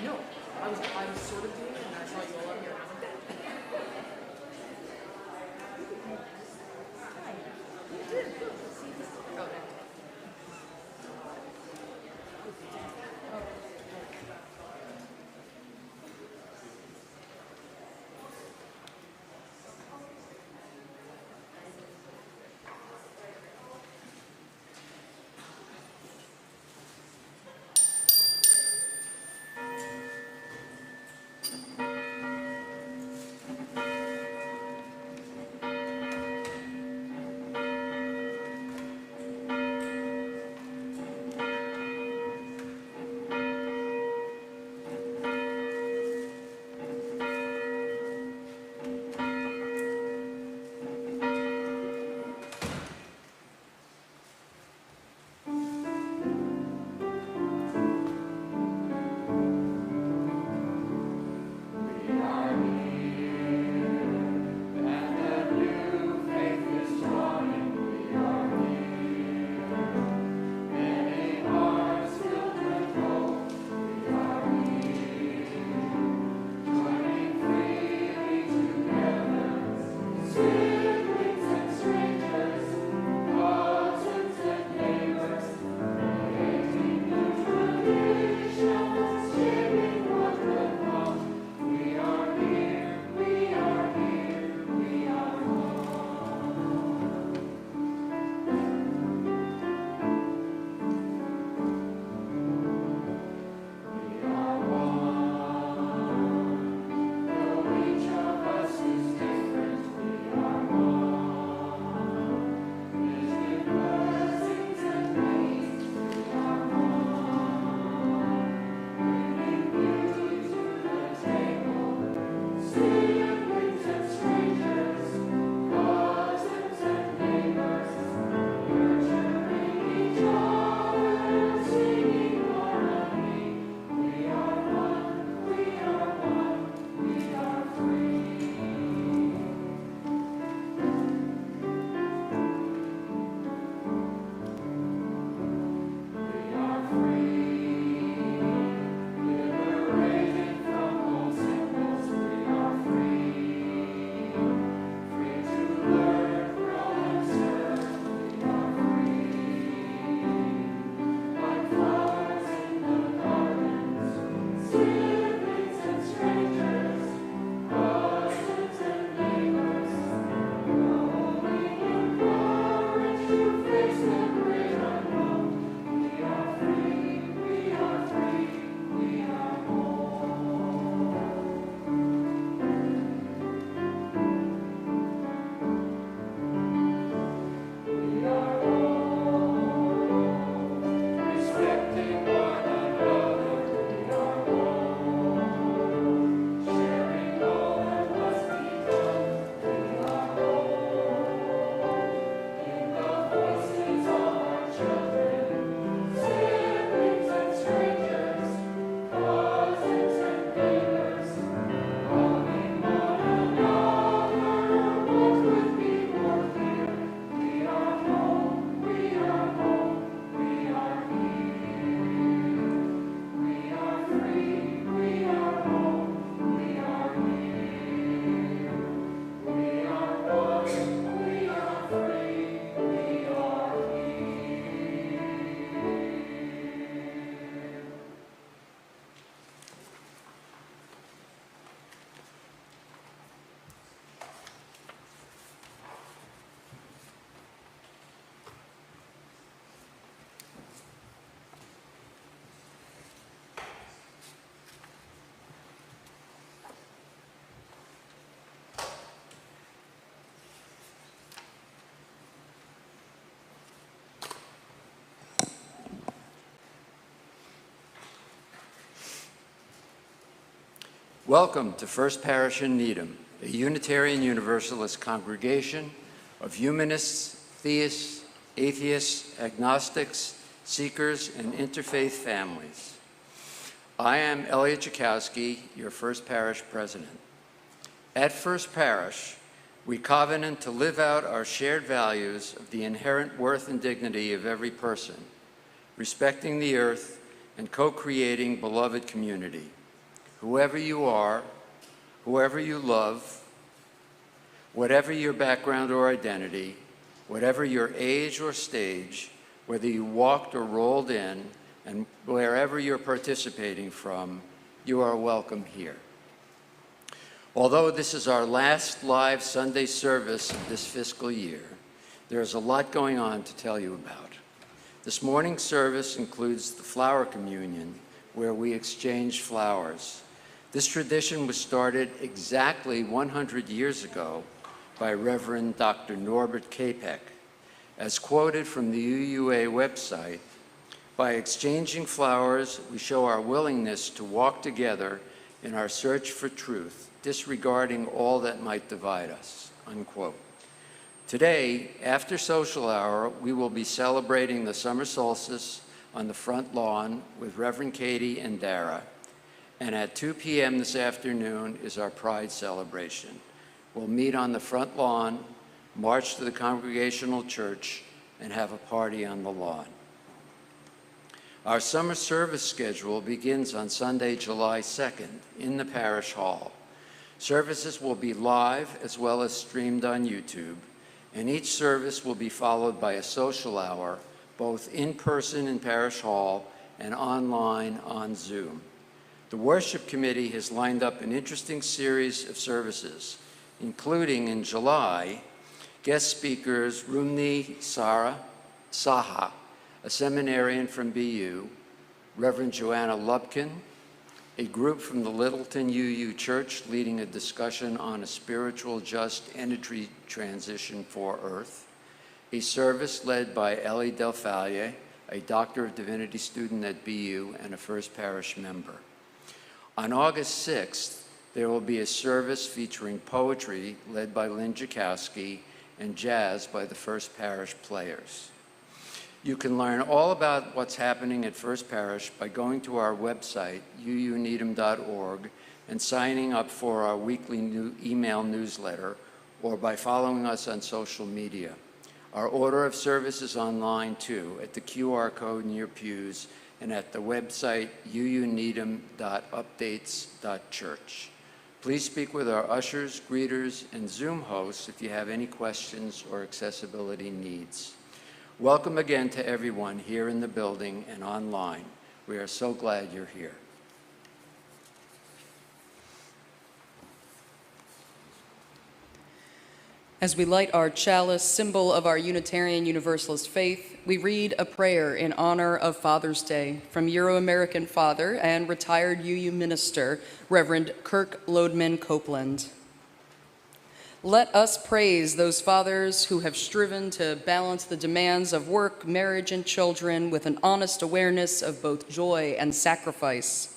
No, I was sort of doing it, and I saw you all up here, and I was like, that. You did, good. Okay. Welcome to First Parish in Needham, a Unitarian Universalist congregation of humanists, theists, atheists, agnostics, seekers, and interfaith families. I am Elliot Chakowski, your First Parish president. At First Parish, we covenant to live out our shared values of the inherent worth and dignity of every person, respecting the earth and co-creating beloved community. whoever you are, whoever you love, whatever your background or identity, whatever your age or stage, whether you walked or rolled in, and wherever you're participating from, you are welcome here. Although this is our last live Sunday service of this fiscal year, there's a lot going on to tell you about. This morning's service includes the flower communion, where we exchange flowers. This tradition was started exactly 100 years ago by Reverend Dr. Norbert Capek. As quoted from the UUA website, by exchanging flowers, we show our willingness to walk together in our search for truth, disregarding all that might divide us, unquote. Today, after social hour, we will be celebrating the summer solstice on the front lawn with Reverend Katie and Dara. And at 2 p.m. this afternoon is our Pride celebration. We'll meet on the front lawn, march to the Congregational Church, and have a party on the lawn. Our summer service schedule begins on Sunday, July 2nd in the Parish Hall. Services will be live as well as streamed on YouTube, and each service will be followed by a social hour, both in person in Parish Hall and online on Zoom. The Worship Committee has lined up an interesting series of services, including in July, guest speakers Rumni Saha, a seminarian from BU, Reverend Joanna Lubkin, a group from the Littleton UU Church leading a discussion on a spiritual just energy transition for Earth, a service led by Ellie Del Falle, a Doctor of Divinity student at BU and a First Parish member. On August 6th, there will be a service featuring poetry led by Lynn Jakowski and jazz by the First Parish Players. You can learn all about what's happening at First Parish by going to our website, uuneedham.org, and signing up for our weekly email newsletter, or by following us on social media. Our order of service is online too, at the QR code in your pews and at the website uuneedham.updates.church. Please speak with our ushers, greeters, and Zoom hosts if you have any questions or accessibility needs. Welcome again to everyone here in the building and online. We are so glad you're here. As we light our chalice, symbol of our Unitarian Universalist faith, we read a prayer in honor of Father's Day from Euro-American father and retired UU minister, Reverend Kirk Lodeman Copeland. Let us praise those fathers who have striven to balance the demands of work, marriage, and children with an honest awareness of both joy and sacrifice.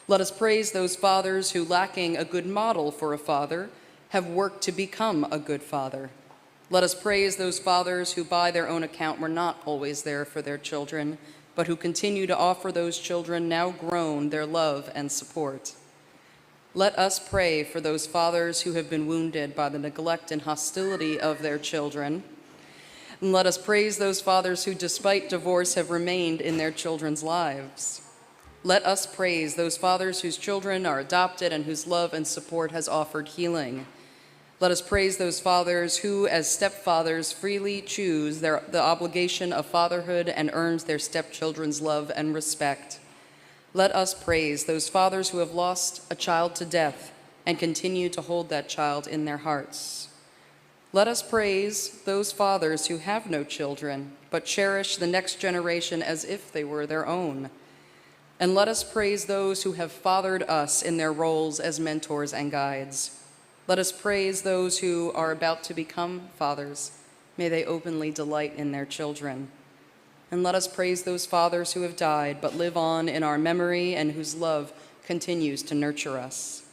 Let us praise those fathers who, lacking a good model for a father, have worked to become a good father. Let us praise those fathers who, by their own account, were not always there for their children, but who continue to offer those children, now grown, their love and support. Let us pray for those fathers who have been wounded by the neglect and hostility of their children. And let us praise those fathers who, despite divorce, have remained in their children's lives. Let us praise those fathers whose children are adopted and whose love and support has offered healing. Let us praise those fathers who, as stepfathers, freely choose the obligation of fatherhood and earns their stepchildren's love and respect. Let us praise those fathers who have lost a child to death and continue to hold that child in their hearts. Let us praise those fathers who have no children, but cherish the next generation as if they were their own. And let us praise those who have fathered us in their roles as mentors and guides. Let us praise those who are about to become fathers. May they openly delight in their children. And let us praise those fathers who have died but live on in our memory and whose love continues to nurture us.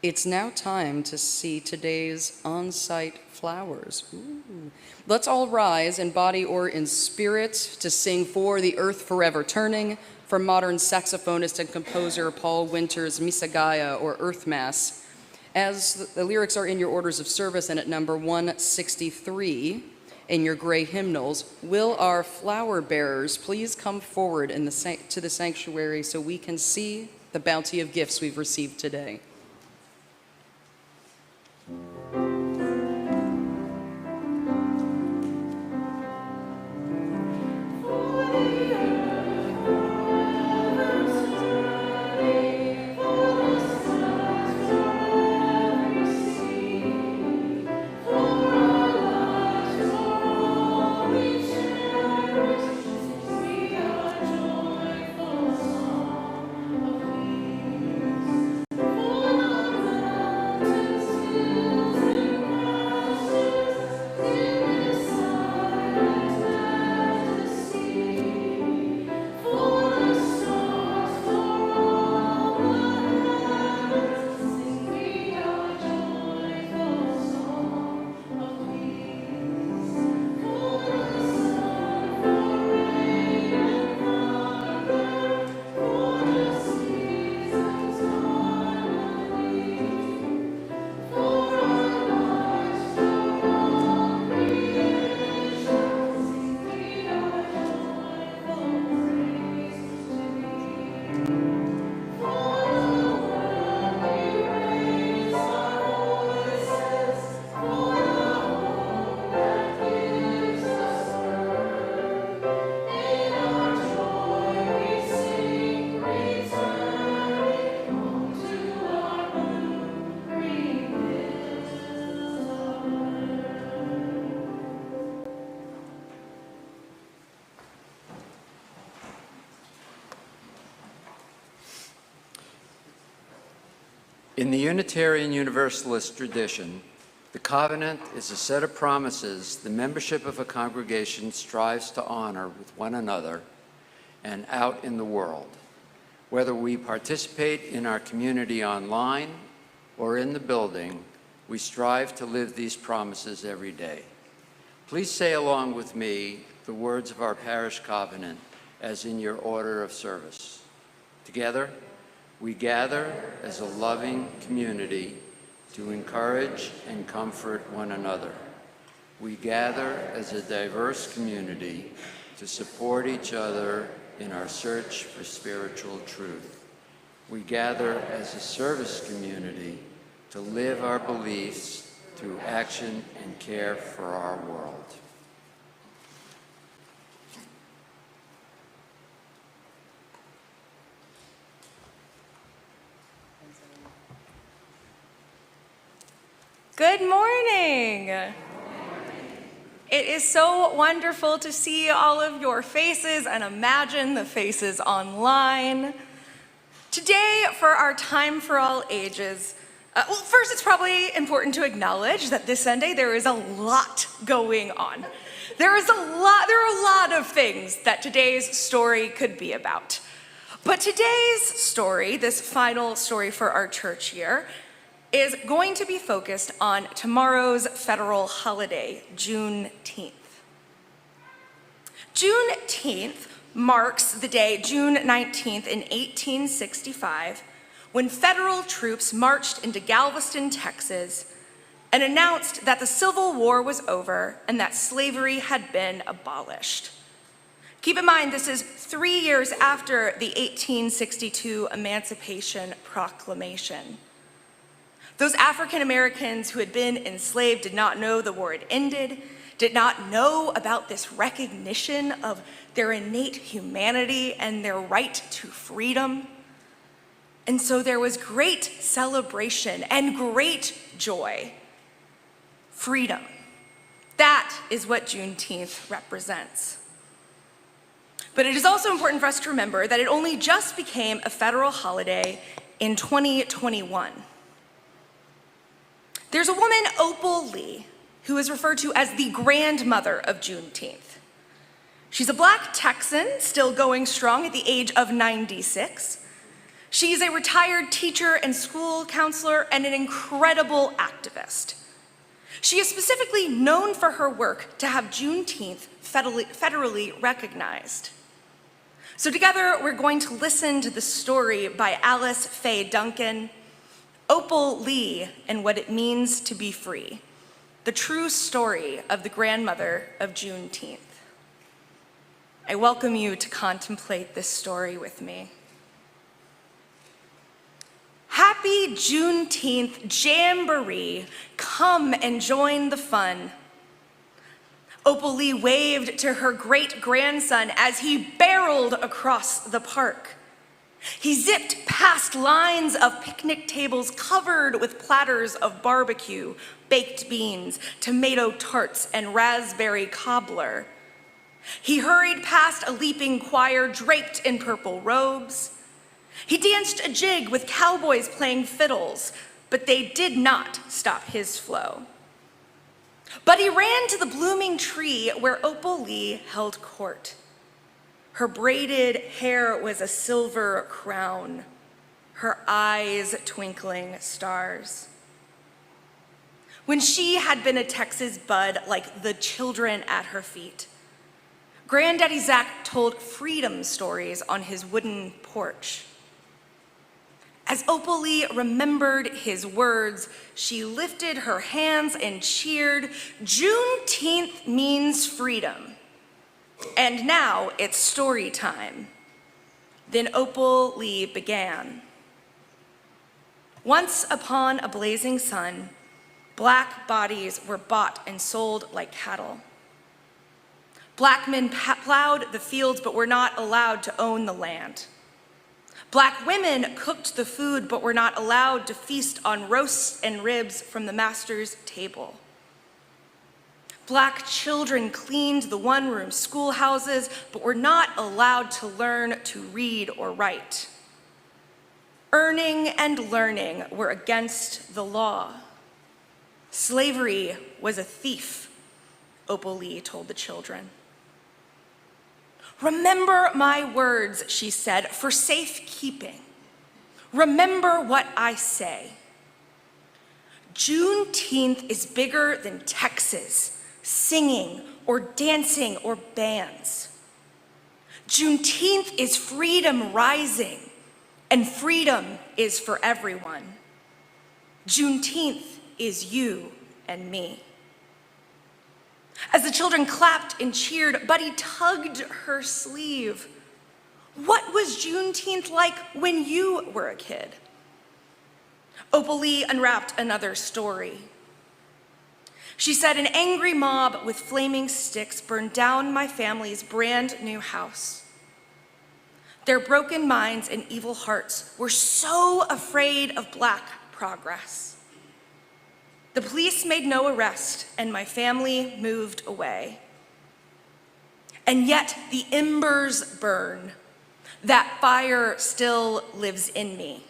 It's now time to see today's on-site flowers. Ooh. Let's all rise in body or in spirit to sing For the Earth Forever Turning from modern saxophonist and composer Paul Winter's Misagaya, or Earth Mass. As the lyrics are in your orders of service and at number 163 in your gray hymnals, will our flower bearers please come forward to the sanctuary so we can see the bounty of gifts we've received today. In the Unitarian Universalist tradition, the covenant is a set of promises the membership of a congregation strives to honor with one another and out in the world. Whether we participate in our community online or in the building, we strive to live these promises every day. Please say along with me the words of our parish covenant as in your order of service. Together, we gather as a loving community to encourage and comfort one another. We gather as a diverse community to support each other in our search for spiritual truth. We gather as a service community to live our beliefs through action and care for our world. Good morning. It is so wonderful to see all of your faces and imagine the faces online. Today, for our Time for All Ages, first it's probably important to acknowledge that this Sunday there is a lot going on. There are a lot of things that today's story could be about. But today's story, this final story for our church year, is going to be focused on tomorrow's federal holiday, Juneteenth. Juneteenth marks the day, June 19th in 1865, when federal troops marched into Galveston, Texas, and announced that the Civil War was over and that slavery had been abolished. Keep in mind, this is 3 years after the 1862 Emancipation Proclamation. Those African Americans who had been enslaved did not know the war had ended, did not know about this recognition of their innate humanity and their right to freedom. And so there was great celebration and great joy. Freedom. That is what Juneteenth represents. But it is also important for us to remember that it only just became a federal holiday in 2021. There's a woman, Opal Lee, who is referred to as the grandmother of Juneteenth. She's a Black Texan, still going strong at the age of 96. She's a retired teacher and school counselor and an incredible activist. She is specifically known for her work to have Juneteenth federally recognized. So together, we're going to listen to the story by Alice Faye Duncan, Opal Lee, and what it means to be free, the true story of the grandmother of Juneteenth. I welcome you to contemplate this story with me. Happy Juneteenth Jamboree. Come and join the fun. Opal Lee waved to her great-grandson as he barreled across the park. He zipped past lines of picnic tables covered with platters of barbecue, baked beans, tomato tarts, and raspberry cobbler. He hurried past a leaping choir draped in purple robes. He danced a jig with cowboys playing fiddles, but they did not stop his flow. But he ran to the blooming tree where Opal Lee held court. Her braided hair was a silver crown, her eyes twinkling stars. When she had been a Texas bud like the children at her feet, Granddaddy Zach told freedom stories on his wooden porch. As Opal Lee remembered his words, she lifted her hands and cheered, "Juneteenth means freedom. And now it's story time." Then Opal Lee began. Once upon a blazing sun, black bodies were bought and sold like cattle. Black men plowed the fields but were not allowed to own the land. Black women cooked the food but were not allowed to feast on roasts and ribs from the master's table. Black children cleaned the one-room schoolhouses but were not allowed to learn to read or write. Earning and learning were against the law. Slavery was a thief, Opal Lee told the children. "Remember my words," she said, "for safekeeping. Remember what I say. Juneteenth is bigger than Texas, singing or dancing or bands. Juneteenth is freedom rising, and freedom is for everyone. Juneteenth is you and me." As the children clapped and cheered, Buddy tugged her sleeve. "What was Juneteenth like when you were a kid?" Opal Lee unwrapped another story. She said, "An angry mob with flaming sticks burned down my family's brand new house. Their broken minds and evil hearts were so afraid of Black progress. The police made no arrest, and my family moved away. And yet the embers burn. That fire still lives in me.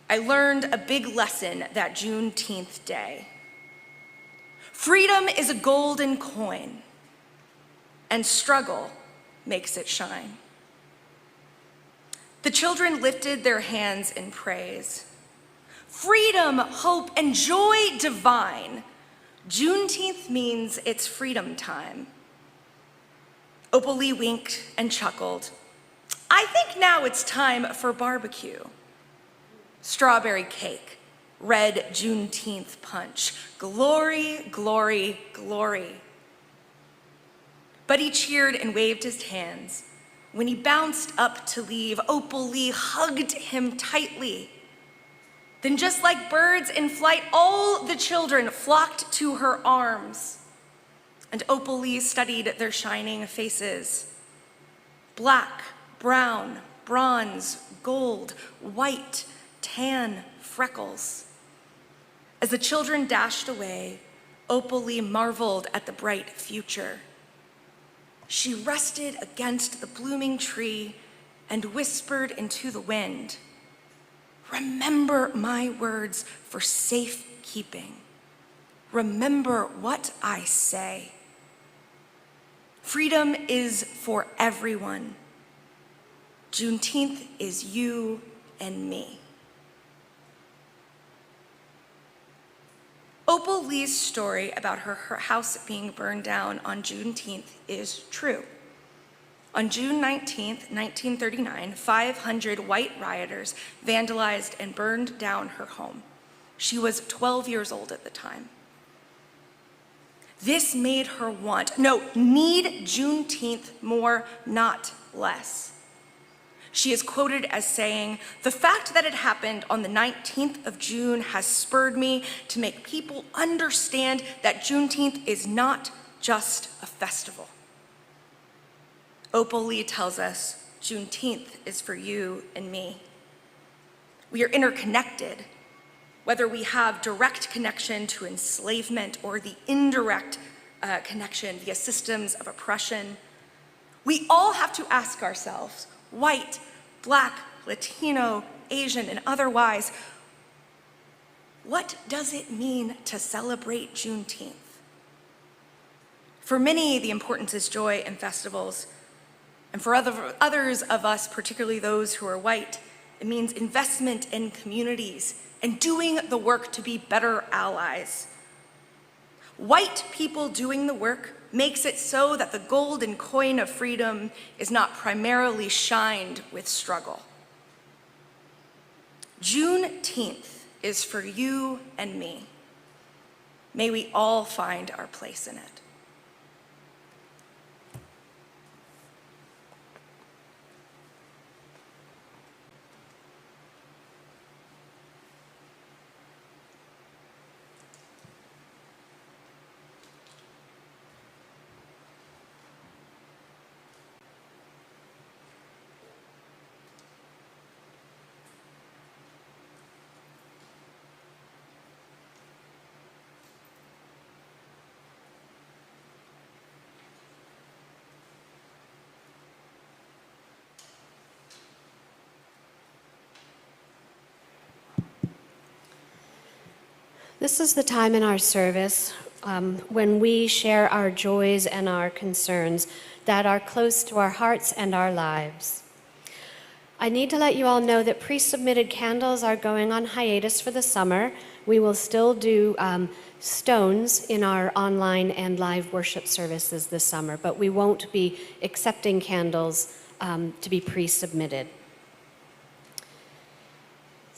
I learned a big lesson that Juneteenth day. Freedom is a golden coin, and struggle makes it shine." The children lifted their hands in praise. Freedom, hope, and joy divine. Juneteenth means it's freedom time. Opal Lee winked and chuckled. "I think now it's time for barbecue. Strawberry cake, red Juneteenth punch. Glory, glory, glory." But he cheered and waved his hands. When he bounced up to leave, Opal Lee hugged him tightly. Then, just like birds in flight, all the children flocked to her arms, and Opal Lee studied their shining faces. Black, brown, bronze, gold, white, tan, freckles. As the children dashed away, Opal Lee marveled at the bright future. She rested against the blooming tree and whispered into the wind, "Remember my words for safekeeping. Remember what I say. Freedom is for everyone. Juneteenth is you and me." Opal Lee's story about her house being burned down on Juneteenth is true. On June 19, 1939, 500 white rioters vandalized and burned down her home. She was 12 years old at the time. This made her need Juneteenth more, not less. She is quoted as saying, "The fact that it happened on the 19th of June has spurred me to make people understand that Juneteenth is not just a festival." Opal Lee tells us, Juneteenth is for you and me. We are interconnected, whether we have direct connection to enslavement or the indirect connection via systems of oppression. We all have to ask ourselves, white, Black, Latino, Asian, and otherwise, what does it mean to celebrate Juneteenth? For many, the importance is joy and festivals. And for others of us, particularly those who are white, it means investment in communities and doing the work to be better allies. White people doing the work makes it so that the golden coin of freedom is not primarily shined with struggle. Juneteenth is for you and me. May we all find our place in it. This is the time in our service when we share our joys and our concerns that are close to our hearts and our lives. I need to let you all know that pre-submitted candles are going on hiatus for the summer. We will still do stones in our online and live worship services this summer, but we won't be accepting candles to be pre-submitted.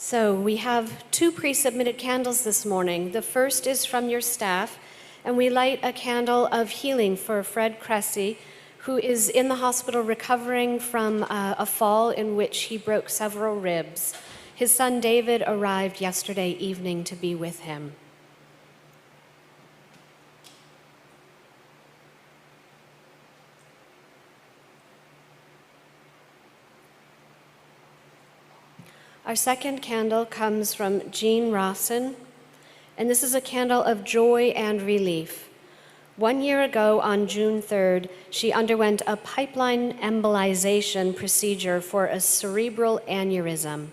So we have 2 pre-submitted candles this morning. The first is from your staff, and we light a candle of healing for Fred Cressy, who is in the hospital recovering from a fall in which he broke several ribs. His son David arrived yesterday evening to be with him. Our second candle comes from Jean Rawson, and this is a candle of joy and relief. 1 year ago, on June 3rd, she underwent a pipeline embolization procedure for a cerebral aneurysm.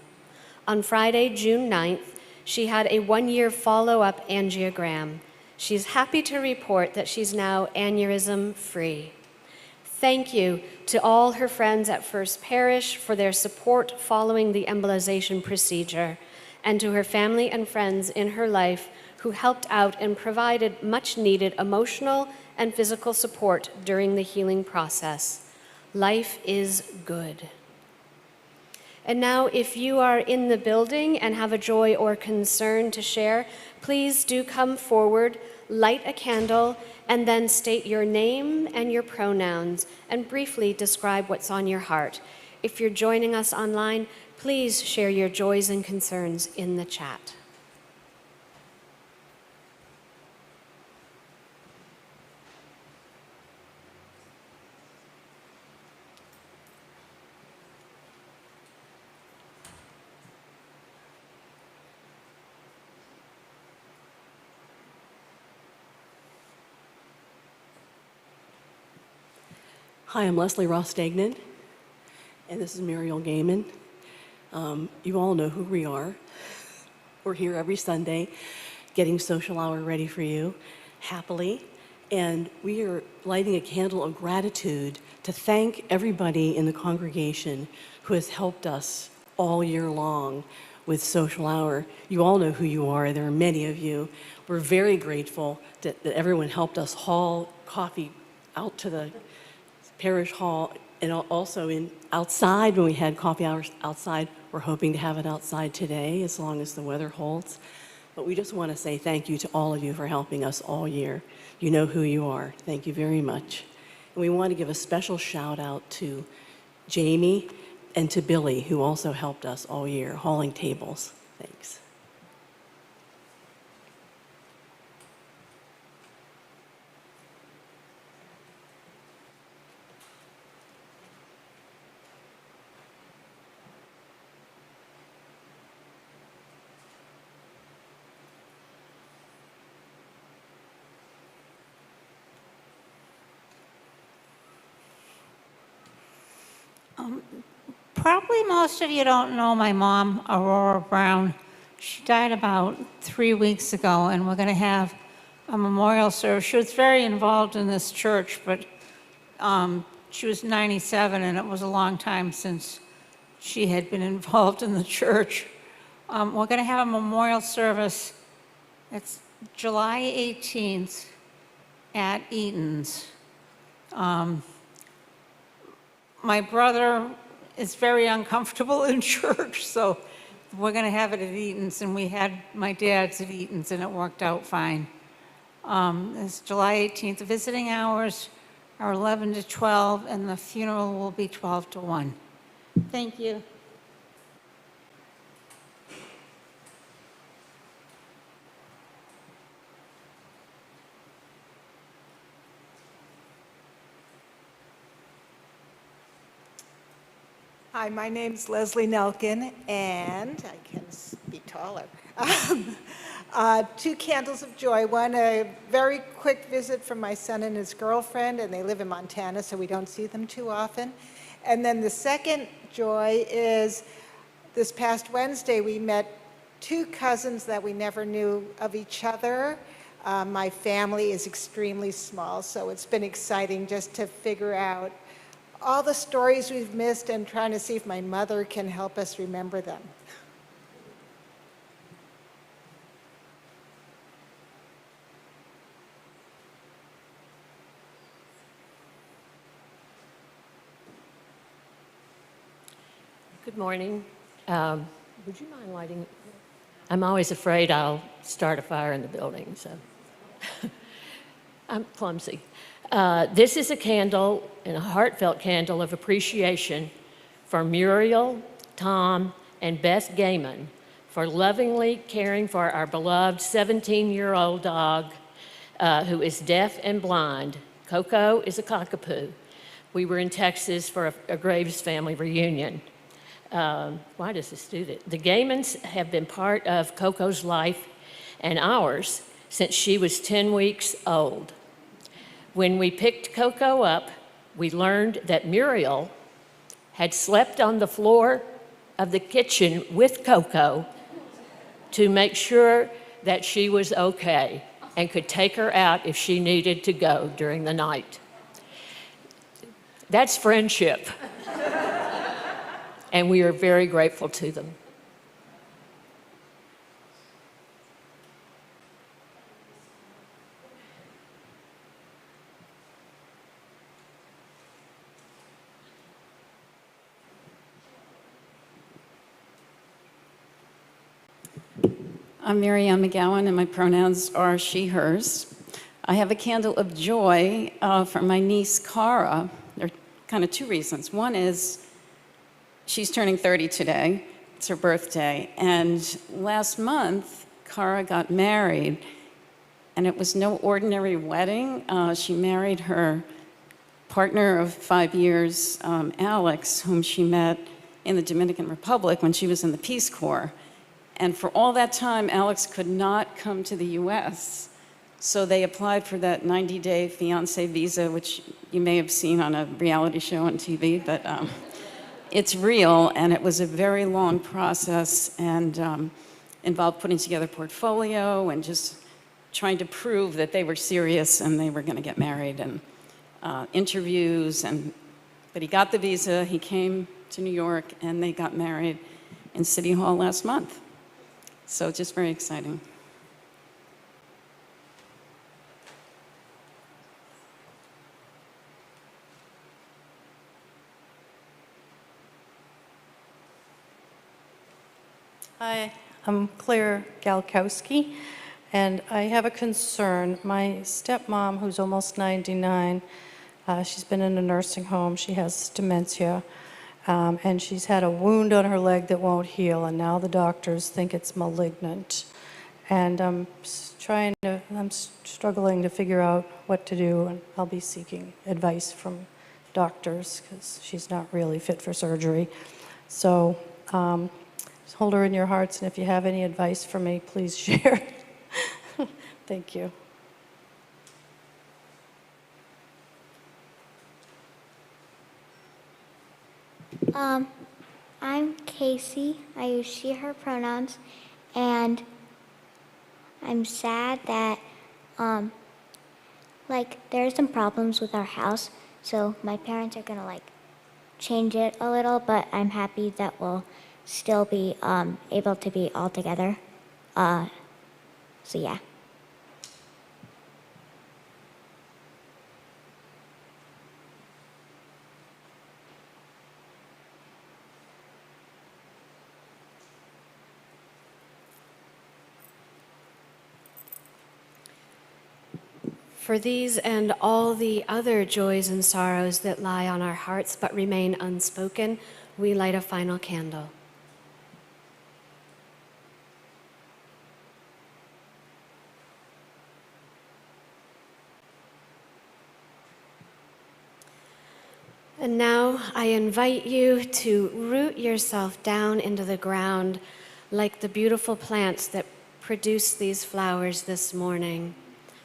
On Friday, June 9th, she had a 1-year follow-up angiogram. She's happy to report that she's now aneurysm-free. Thank you to all her friends at First Parish for their support following the embolization procedure, and to her family and friends in her life who helped out and provided much-needed emotional and physical support during the healing process. Life is good. And now, if you are in the building and have a joy or concern to share, please do come forward, light a candle, and then state your name and your pronouns and briefly describe what's on your heart. If you're joining us online, please share your joys and concerns in the chat. Hi, I'm Leslie Ross-Dagnan, and this is Muriel Gaiman. You all know who we are. We're here every Sunday getting social hour ready for you, happily, and we are lighting a candle of gratitude to thank everybody in the congregation who has helped us all year long with social hour. You all know who you are. There are many of you. We're very grateful that everyone helped us haul coffee out to the parish hall, and also outside when we had coffee hours outside. We're hoping to have it outside today as long as the weather holds. But we just want to say thank you to all of you for helping us all year. You know who you are. Thank you very much. And we want to give a special shout out to Jamie and to Billy, who also helped us all year, hauling tables. Thanks. Probably most of you don't know my mom, Aurora Brown. She died about 3 weeks ago, and we're going to have a memorial service. She was very involved in this church, but she was 97, and it was a long time since she had been involved in the church. We're going to have a memorial service. It's July 18th at Eaton's. My brother is very uncomfortable in church, so we're going to have it at Eaton's, and we had my dad's at Eaton's, and it worked out fine. It's July 18th. The visiting hours are 11 to 12, and the funeral will be 12 to 1. Thank you. Hi, my name's Leslie Nelkin, and I can be taller. 2 candles of joy. One, a very quick visit from my son and his girlfriend, and they live in Montana, so we don't see them too often. And then the second joy is this past Wednesday, we met 2 cousins that we never knew of each other. My family is extremely small, so it's been exciting just to figure out all the stories we've missed and trying to see if my mother can help us remember them. Good morning. Would you mind lighting? I'm always afraid I'll start a fire in the building, so I'm clumsy. This is a candle, and a heartfelt candle of appreciation for Muriel, Tom, and Beth Gaiman for lovingly caring for our beloved 17-year-old dog who is deaf and blind. Coco is a cockapoo. We were in Texas for a Graves family reunion. Why does this do that? The Gaimans have been part of Coco's life and ours since she was 10 weeks old. When we picked Coco up, we learned that Muriel had slept on the floor of the kitchen with Coco to make sure that she was okay and could take her out if she needed to go during the night. That's friendship. And we are very grateful to them. I'm Mary Ann McGowan, and my pronouns are she, hers. I have a candle of joy for my niece, Cara. There are kind of 2 reasons. One is she's turning 30 today. It's her birthday. And last month, Cara got married, and it was no ordinary wedding. She married her partner of 5 years, Alex, whom she met in the Dominican Republic when she was in the Peace Corps. And for all that time, Alex could not come to the US. So they applied for that 90-day fiancé visa, which you may have seen on a reality show on TV, but it's real, and it was a very long process and involved putting together a portfolio and just trying to prove that they were serious and they were going to get married, and interviews. But he got the visa, he came to New York, and they got married in City Hall last month. So just very exciting. Hi, I'm Claire Galkowski, and I have a concern. My stepmom, who's almost 99, she's been in a nursing home. She has dementia. And she's had a wound on her leg that won't heal, and now the doctors think it's malignant. And I'm struggling to figure out what to do, and I'll be seeking advice from doctors because she's not really fit for surgery. So just hold her in your hearts, and if you have any advice for me, please share. Thank you. I'm Casey. I use she, her pronouns, and I'm sad that, there are some problems with our house, so my parents are gonna, change it a little, but I'm happy that we'll still be, able to be all together. So yeah. For these and all the other joys and sorrows that lie on our hearts but remain unspoken, we light a final candle. And now I invite you to root yourself down into the ground like the beautiful plants that produced these flowers this morning.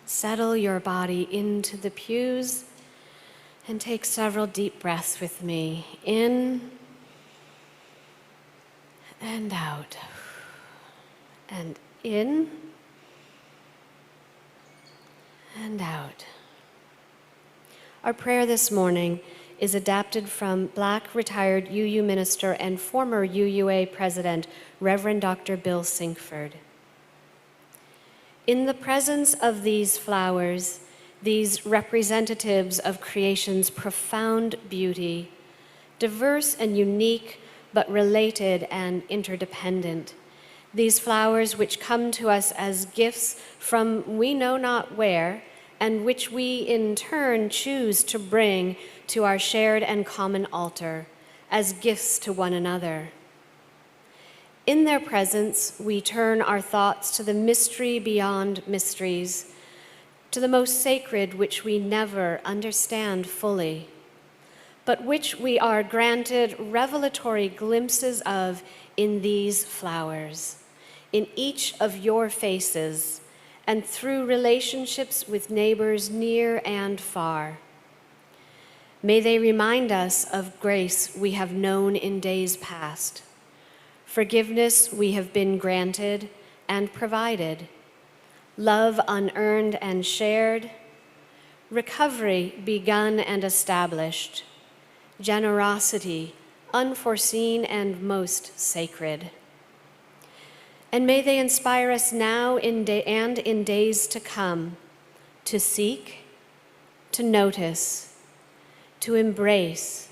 Settle your body into the pews and take several deep breaths with me. In and out. And in and out. Our prayer this morning is adapted from Black retired UU minister and former UUA president, Reverend Dr. Bill Sinkford. In the presence of these flowers, these representatives of creation's profound beauty, diverse and unique, but related and interdependent, these flowers which come to us as gifts from we know not where, and which we in turn choose to bring to our shared and common altar as gifts to one another. In their presence, we turn our thoughts to the mystery beyond mysteries, to the most sacred which we never understand fully, but which we are granted revelatory glimpses of in these flowers, in each of your faces, and through relationships with neighbors near and far. May they remind us of grace we have known in days past, forgiveness we have been granted and provided, love unearned and shared, recovery begun and established, generosity unforeseen and most sacred. And may they inspire us now and in days to come to seek, to notice, to embrace,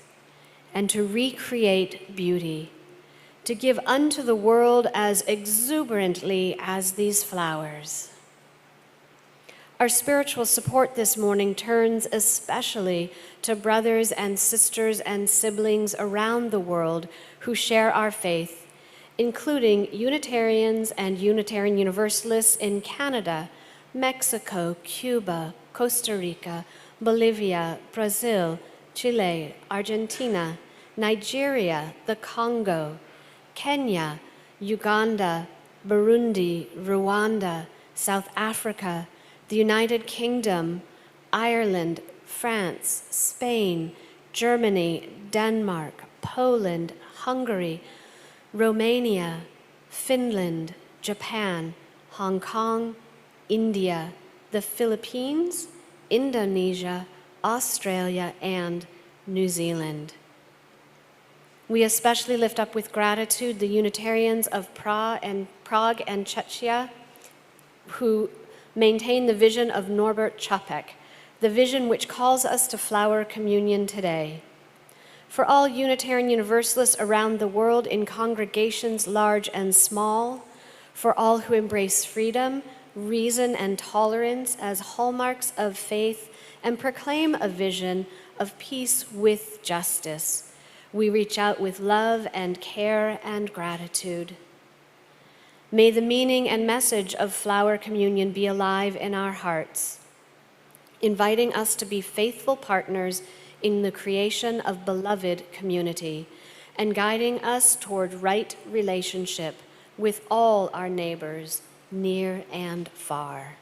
and to recreate beauty, to give unto the world as exuberantly as these flowers. Our spiritual support this morning turns especially to brothers and sisters and siblings around the world who share our faith, including Unitarians and Unitarian Universalists in Canada, Mexico, Cuba, Costa Rica, Bolivia, Brazil, Chile, Argentina, Nigeria, the Congo, Kenya, Uganda, Burundi, Rwanda, South Africa, the United Kingdom, Ireland, France, Spain, Germany, Denmark, Poland, Hungary, Romania, Finland, Japan, Hong Kong, India, the Philippines, Indonesia, Australia, and New Zealand. We especially lift up with gratitude the Unitarians of Prague and Czechia, who maintain the vision of Norbert Čapek, the vision which calls us to flower communion today. For all Unitarian Universalists around the world in congregations large and small, for all who embrace freedom, reason, and tolerance as hallmarks of faith and proclaim a vision of peace with justice, We reach out with love and care and gratitude. May the meaning and message of Flower Communion be alive in our hearts, inviting us to be faithful partners in the creation of beloved community and guiding us toward right relationship with all our neighbors, near and far.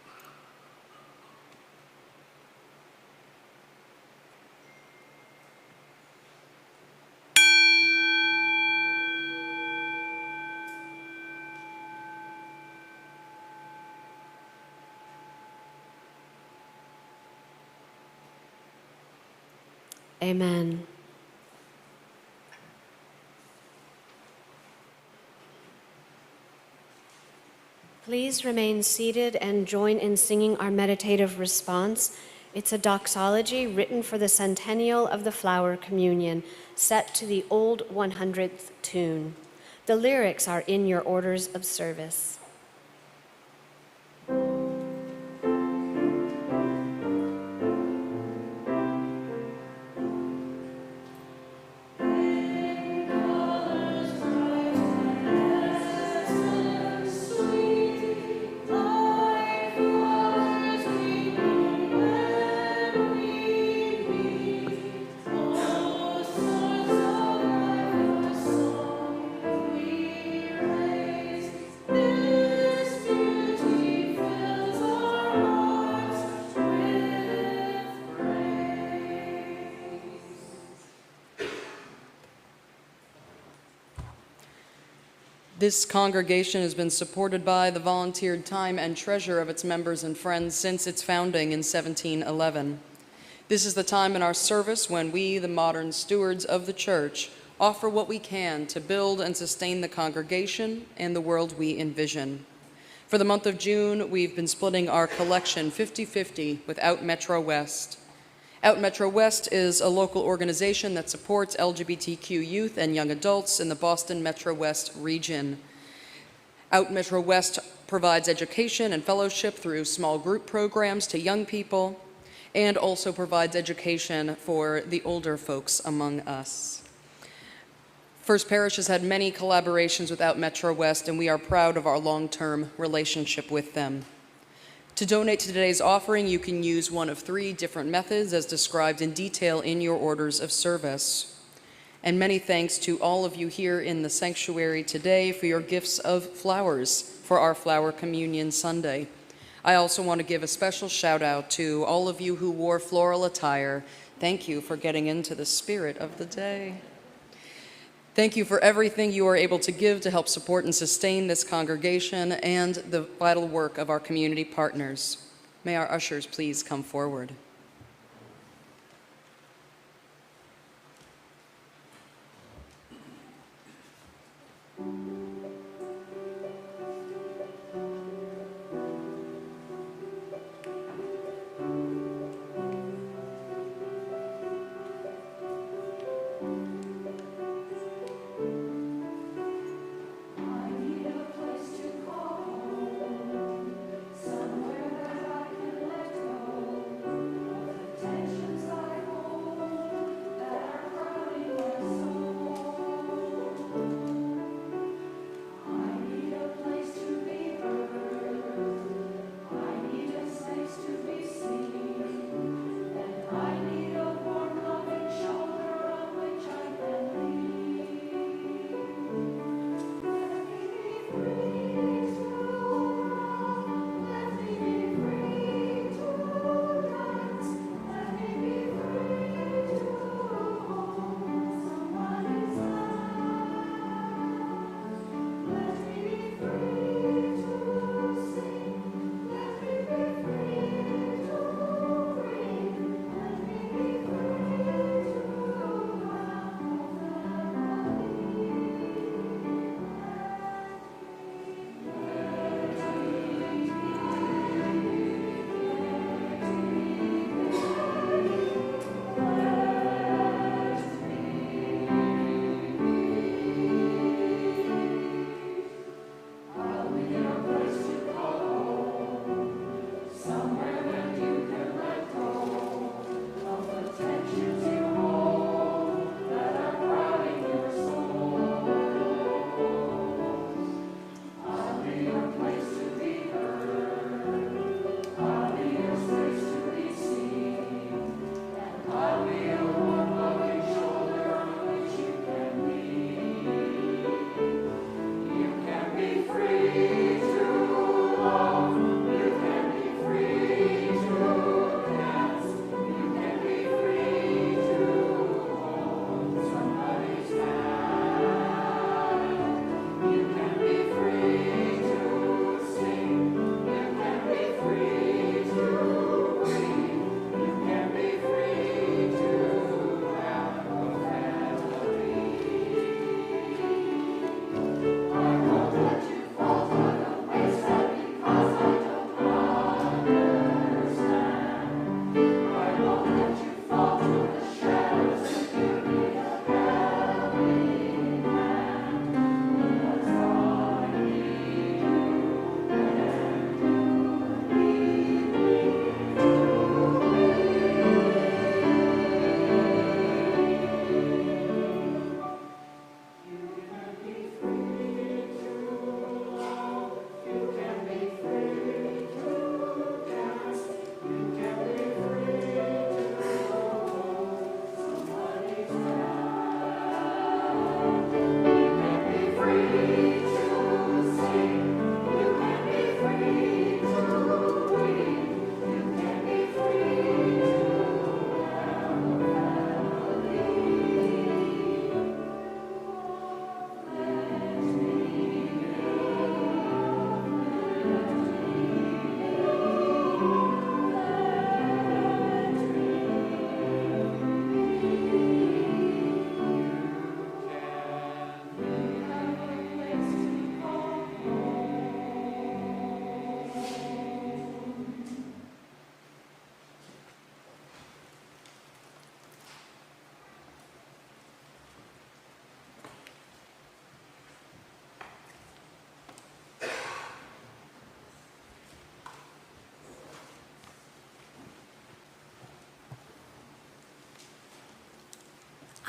Amen. Please remain seated and join in singing our meditative response. It's a doxology written for the centennial of the Flower Communion, set to the old 100th tune. The lyrics are in your orders of service. This congregation has been supported by the volunteered time and treasure of its members and friends since its founding in 1711. This is the time in our service when we, the modern stewards of the church, offer what we can to build and sustain the congregation and the world we envision. For the month of June, we've been splitting our collection 50-50 with Out Metro West. Out Metro West is a local organization that supports LGBTQ youth and young adults in the Boston Metro West region. Out Metro West provides education and fellowship through small group programs to young people and also provides education for the older folks among us. First Parish has had many collaborations with Out Metro West, and we are proud of our long-term relationship with them. To donate to today's offering, you can use one of 3 different methods as described in detail in your orders of service. And many thanks to all of you here in the sanctuary today for your gifts of flowers for our Flower Communion Sunday. I also want to give a special shout out to all of you who wore floral attire. Thank you for getting into the spirit of the day. Thank you for everything you are able to give to help support and sustain this congregation and the vital work of our community partners. May our ushers please come forward.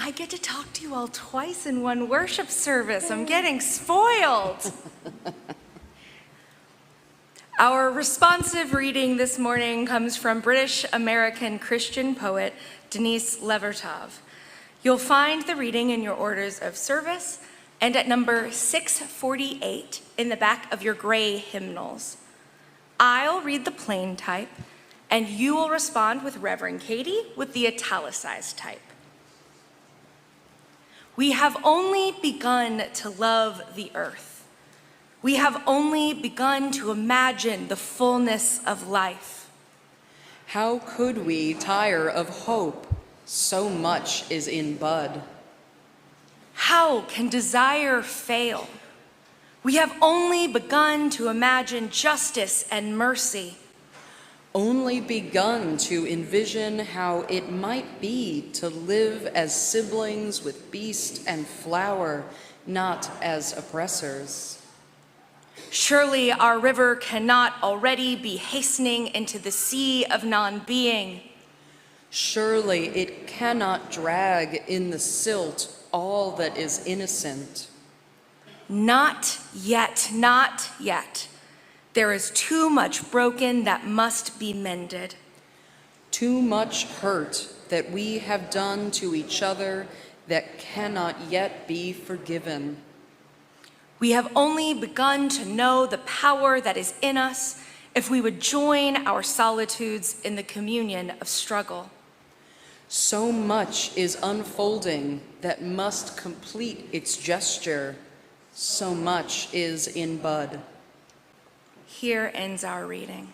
I get to talk to you all twice in one worship service. I'm getting spoiled. Our responsive reading this morning comes from British American Christian poet Denise Levertov. You'll find the reading in your orders of service and at number 648 in the back of your gray hymnals. I'll read the plain type, and you will respond with Reverend Katie with the italicized type. We have only begun to love the earth. We have only begun to imagine the fullness of life. How could we tire of hope? So much is in bud. How can desire fail? We have only begun to imagine justice and mercy. Only begun to envision how it might be to live as siblings with beast and flower, not as oppressors. Surely our river cannot already be hastening into the sea of non-being. Surely it cannot drag in the silt all that is innocent. Not yet, not yet. There is too much broken that must be mended. Too much hurt that we have done to each other that cannot yet be forgiven. We have only begun to know the power that is in us if we would join our solitudes in the communion of struggle. So much is unfolding that must complete its gesture. So much is in bud. Here ends our reading.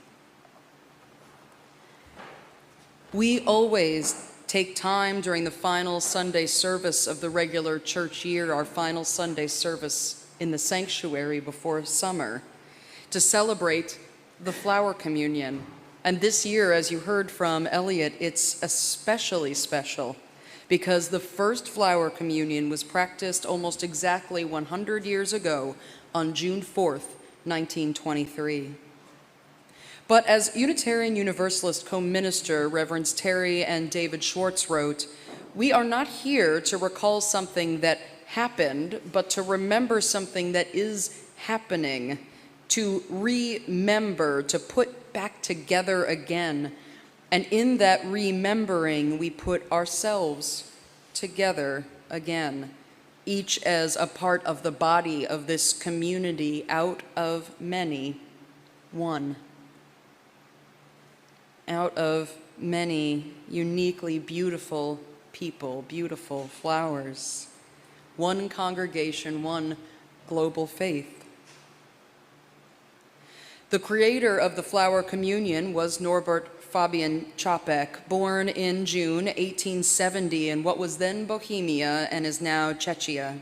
We always take time during the final Sunday service of the regular church year, our final Sunday service in the sanctuary before summer, to celebrate the flower communion. And this year, as you heard from Elliot, it's especially special because the first flower communion was practiced almost exactly 100 years ago on June 4th, 1923. But as Unitarian Universalist co-minister Reverends Terry and David Schwartz wrote, we are not here to recall something that happened, but to remember something that is happening, to remember, to put back together again. And in that remembering, we put ourselves together again, each as a part of the body of this community, out of many, one. Out of many uniquely beautiful people, beautiful flowers, one congregation, one global faith. The creator of the flower communion was Norbert Fabian Čapek, born in June 1870 in what was then Bohemia and is now Czechia.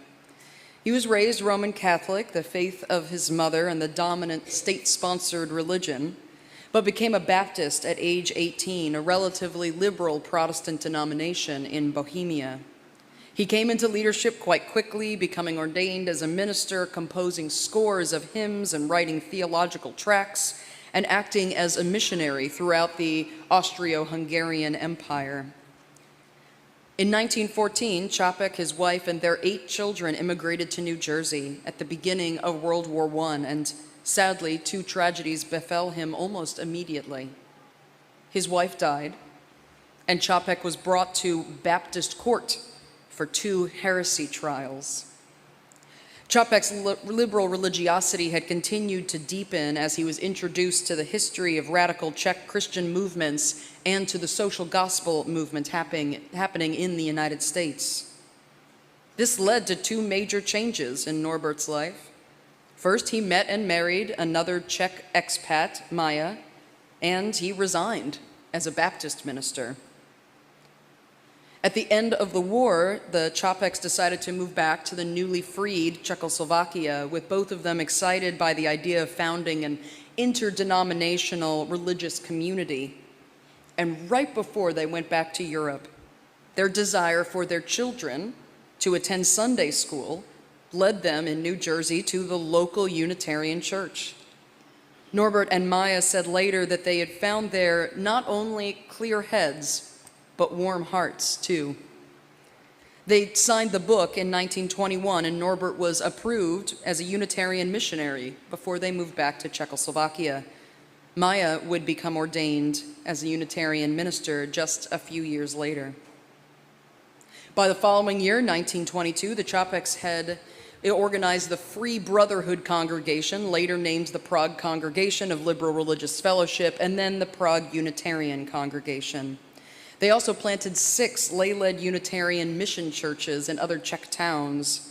He was raised Roman Catholic, the faith of his mother and the dominant state-sponsored religion, but became a Baptist at age 18, a relatively liberal Protestant denomination in Bohemia. He came into leadership quite quickly, becoming ordained as a minister, composing scores of hymns and writing theological tracts, and acting as a missionary throughout the Austro-Hungarian Empire. In 1914, Čapek, his wife, and their 8 children immigrated to New Jersey at the beginning of World War I, and sadly, 2 tragedies befell him almost immediately. His wife died, and Čapek was brought to Baptist court for 2 heresy trials. Čapek's liberal religiosity had continued to deepen as he was introduced to the history of radical Czech Christian movements and to the social gospel movement happening in the United States. This led to 2 major changes in Norbert's life. First, he met and married another Czech expat, Maya, and he resigned as a Baptist minister. At the end of the war, the Čapeks decided to move back to the newly freed Czechoslovakia, with both of them excited by the idea of founding an interdenominational religious community. And right before they went back to Europe, their desire for their children to attend Sunday school led them in New Jersey to the local Unitarian church. Norbert and Maya said later that they had found there not only clear heads, but warm hearts too. They signed the book in 1921, and Norbert was approved as a Unitarian missionary before they moved back to Czechoslovakia. Maya would become ordained as a Unitarian minister just a few years later. By the following year, 1922, the Čapeks had organized the Free Brotherhood Congregation, later named the Prague Congregation of Liberal Religious Fellowship, and then the Prague Unitarian Congregation. They also planted 6 lay-led Unitarian mission churches in other Czech towns.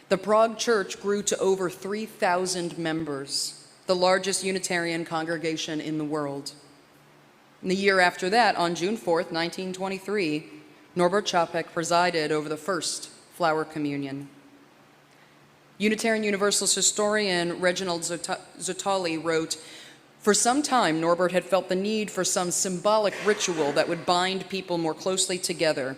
The Prague Church grew to over 3,000 members, the largest Unitarian congregation in the world. In the year after that, on June 4th, 1923, Norbert Čapek presided over the first flower communion. Unitarian Universalist historian Reginald Zotali wrote, "For some time, Norbert had felt the need for some symbolic ritual that would bind people more closely together.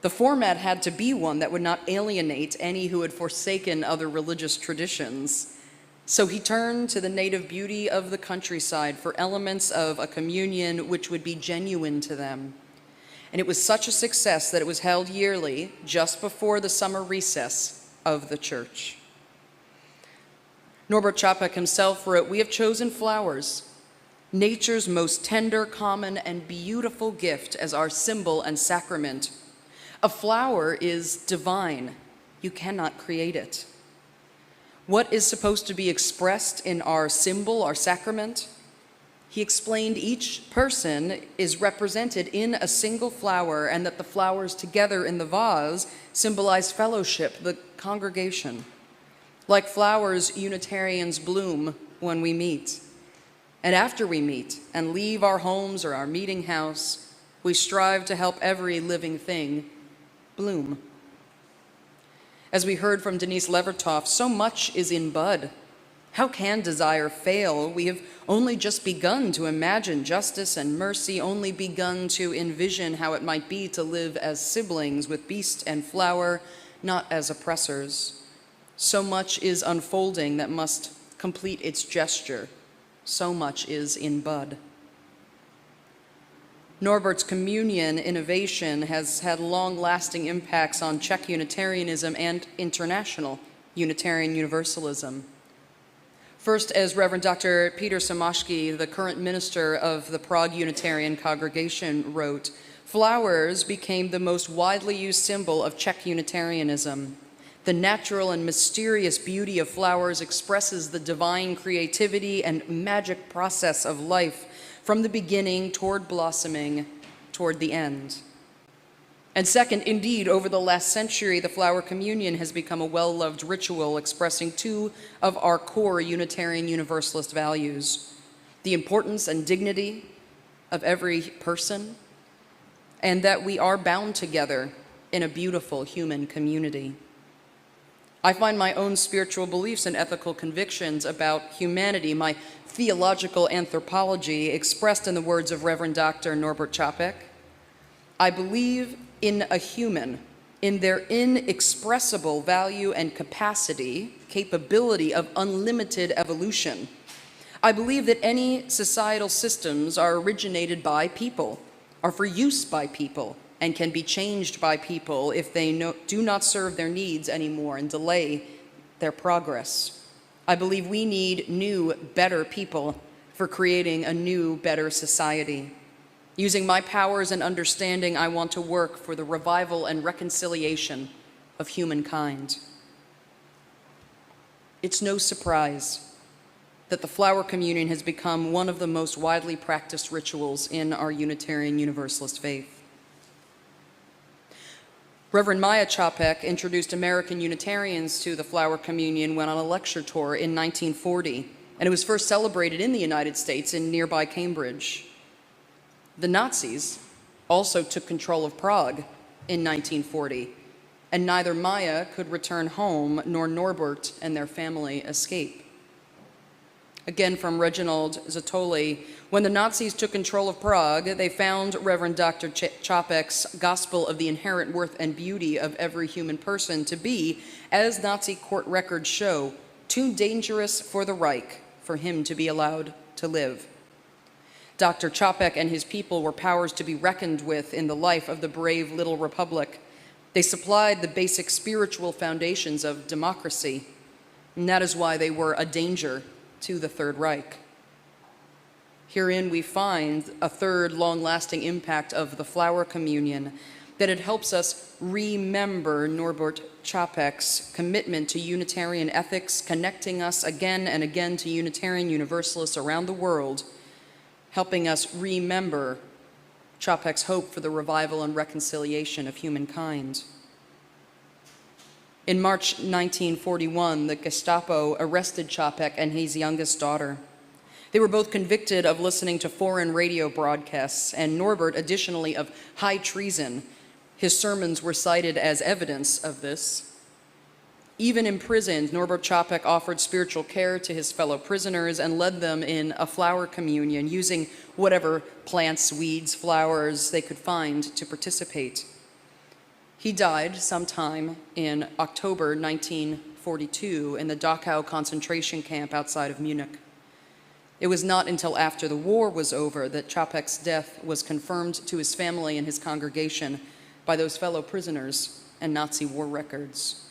The format had to be one that would not alienate any who had forsaken other religious traditions. So he turned to the native beauty of the countryside for elements of a communion which would be genuine to them. And it was such a success that it was held yearly, just before the summer recess of the church." Norbert Čapek himself wrote, "We have chosen flowers, nature's most tender, common, and beautiful gift, as our symbol and sacrament. A flower is divine. You cannot create it. What is supposed to be expressed in our symbol, our sacrament? He explained each person is represented in a single flower, and that the flowers together in the vase symbolize fellowship, the congregation. Like flowers, Unitarians bloom when we meet. And after we meet and leave our homes or our meeting house, we strive to help every living thing bloom." As we heard from Denise Levertov, so much is in bud. How can desire fail? We have only just begun to imagine justice and mercy, only begun to envision how it might be to live as siblings with beast and flower, not as oppressors. So much is unfolding that must complete its gesture. So much is in bud. Norbert's communion innovation has had long-lasting impacts on Czech Unitarianism and international Unitarian Universalism. First, as Reverend Dr. Peter Samashki, the current minister of the Prague Unitarian Congregation, wrote, "Flowers became the most widely used symbol of Czech Unitarianism. The natural and mysterious beauty of flowers expresses the divine creativity and magic process of life from the beginning toward blossoming, toward the end." And second, indeed, over the last century, the flower communion has become a well-loved ritual expressing 2 of our core Unitarian Universalist values: the importance and dignity of every person, and that we are bound together in a beautiful human community. I find my own spiritual beliefs and ethical convictions about humanity, my theological anthropology, expressed in the words of Reverend Dr. Norbert Čapek. I believe in a human, in their inexpressible value and capability of unlimited evolution. I believe that any societal systems are originated by people, are for use by people, and can be changed by people if they do not serve their needs anymore and delay their progress. I believe we need new, better people for creating a new, better society. Using my powers and understanding, I want to work for the revival and reconciliation of humankind. It's no surprise that the flower communion has become one of the most widely practiced rituals in our Unitarian Universalist faith. Reverend Maya Čapek introduced American Unitarians to the flower communion when on a lecture tour in 1940, and it was first celebrated in the United States in nearby Cambridge. The Nazis also took control of Prague in 1940, and neither Maya could return home nor Norbert and their family escape. Again from Reginald Zatoli, when the Nazis took control of Prague, they found Reverend Dr. Čapek's Gospel of the Inherent Worth and Beauty of Every Human Person to be, as Nazi court records show, too dangerous for the Reich for him to be allowed to live. Dr. Čapek and his people were powers to be reckoned with in the life of the brave little republic, They supplied the basic spiritual foundations of democracy, and that is why they were a danger to the Third Reich. Herein we find a third long-lasting impact of the Flower Communion, that it helps us remember Norbert Čapek's commitment to Unitarian ethics, connecting us again and again to Unitarian Universalists around the world, helping us remember Čapek's hope for the revival and reconciliation of humankind. In March 1941, the Gestapo arrested Čapek and his youngest daughter. They were both convicted of listening to foreign radio broadcasts, and Norbert additionally of high treason. His sermons were cited as evidence of this. Even imprisoned, Norbert Čapek offered spiritual care to his fellow prisoners and led them in a flower communion, using whatever plants, weeds, flowers they could find to participate. He died sometime in October 1942 in the Dachau concentration camp outside of Munich. It was not until after the war was over that Čapek's death was confirmed to his family and his congregation by those fellow prisoners and Nazi war records.